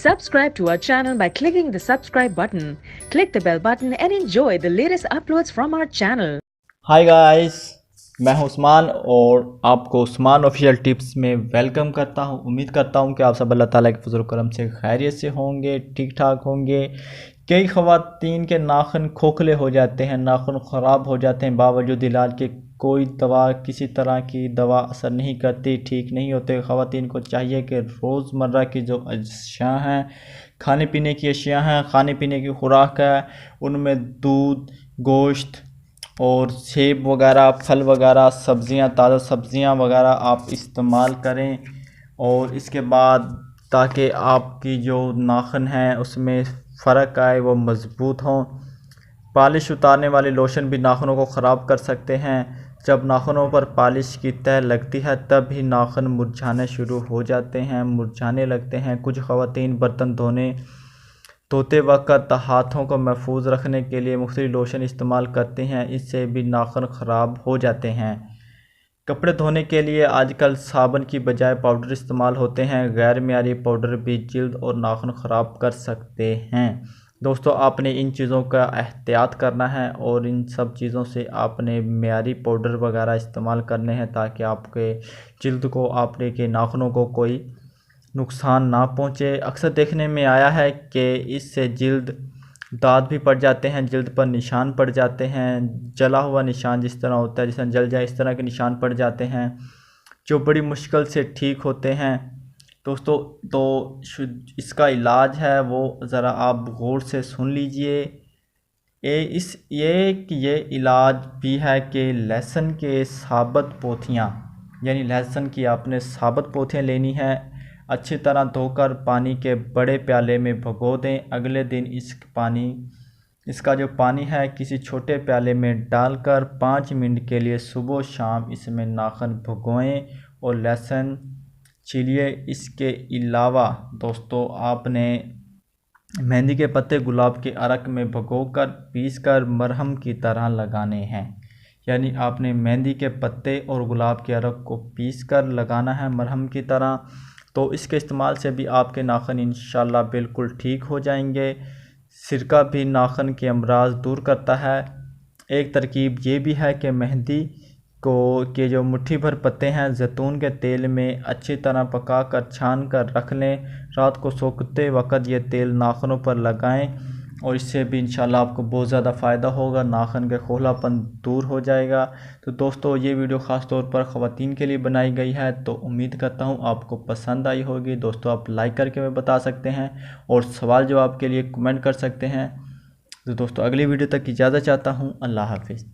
Subscribe to our channel by clicking the subscribe button. Click the bell button and enjoy the latest uploads from our channel. Hi guys, मैं हूं उस्मान और आपको Usman official tips में welcome करता हूं। उम्मीद करता हूं कि आप सब अल्लाह ताला के फजल करम से खैरियत से होंगे, ठीक ठाक होंगे। कई ख़वातीन के नाखून खोखले हो जाते हैं, नाखून ख़राब हो जाते हैं, बावजूद इलाज के कोई दवा, किसी तरह की दवा असर नहीं करती, ठीक नहीं होते। ख़वातीन को चाहिए कि रोज़मर्रा की जो अशिया हैं, खाने पीने की अशिया हैं, खाने पीने की खुराक है, उनमें दूध, गोश्त और सेब वगैरह, फल वगैरह, सब्ज़ियाँ, ताज़ा सब्ज़ियाँ वगैरह आप इस्तेमाल करें। और इसके बाद ताकि आपकी जो नाखून हैं उसमें फ़र्क आए, वो मज़बूत हों। पॉलिश उतारने वाले लोशन भी नाखूनों को ख़राब कर सकते हैं। जब नाखूनों पर पॉलिश की तह लगती है तब भी नाखून मुरझाने शुरू हो जाते हैं, मुरझाने लगते हैं। कुछ ख़वातीन बर्तन धोते वक़्त हाथों को महफूज रखने के लिए मुख्तलिफ लोशन इस्तेमाल करते हैं, इससे भी नाखून ख़राब हो जाते हैं। कपड़े धोने के लिए आजकल साबुन की बजाय पाउडर इस्तेमाल होते हैं। गैर मियारी पाउडर भी जिल्द और नाखून ख़राब कर सकते हैं। दोस्तों, आपने इन चीज़ों का एहतियात करना है और इन सब चीज़ों से आपने मियारी पाउडर वगैरह इस्तेमाल करने हैं ताकि आपके जिल्द को, आपने के नाखूनों को कोई नुकसान ना पहुँचे। अक्सर देखने में आया है कि इससे जिल्द दाग भी पड़ जाते हैं, जिल्द पर निशान पड़ जाते हैं, जला हुआ निशान जिस तरह होता है, जिस तरह जल जाए इस तरह के निशान पड़ जाते हैं, जो बड़ी मुश्किल से ठीक होते हैं। दोस्तों, तो इसका इलाज है वो ज़रा आप गौर से सुन लीजिए। ये इलाज भी है कि लहसुन के साबुत पोथियाँ, यानी लहसुन की आपने साबुत पोथियाँ लेनी है, अच्छी तरह धोकर पानी के बड़े प्याले में भिगो दें। अगले दिन इसका जो पानी है किसी छोटे प्याले में डालकर 5 मिनट के लिए सुबह शाम इसमें नाखून भिगोएं और लहसुन छीलिए। इसके अलावा दोस्तों, आपने मेहंदी के पत्ते गुलाब के अर्क में भिगोकर पीसकर मरहम की तरह लगाने हैं, यानी आपने मेहंदी के पत्ते और गुलाब के अर्क को पीसकर लगाना है मरहम की तरह। तो इसके इस्तेमाल से भी आपके नाखून इंशाल्लाह बिल्कुल ठीक हो जाएंगे। सिरका भी नाखून के अमराज दूर करता है। एक तरकीब ये भी है कि मेहंदी के जो मुट्ठी भर पत्ते हैं जैतून के तेल में अच्छी तरह पकाकर छान कर रख लें। रात को सोते वक़्त ये तेल नाखूनों पर लगाएं और इससे भी इंशाल्लाह आपको बहुत ज़्यादा फ़ायदा होगा, नाखून का खोखलापन दूर हो जाएगा। तो दोस्तों, ये वीडियो ख़ास तौर पर ख़वातीन के लिए बनाई गई है, तो उम्मीद करता हूँ आपको पसंद आई होगी। दोस्तों, आप लाइक करके हमें बता सकते हैं और सवाल जवाब के लिए कमेंट कर सकते हैं। तो दोस्तों, अगली वीडियो तक इजाज़त चाहता हूँ। अल्लाह हाफिज़।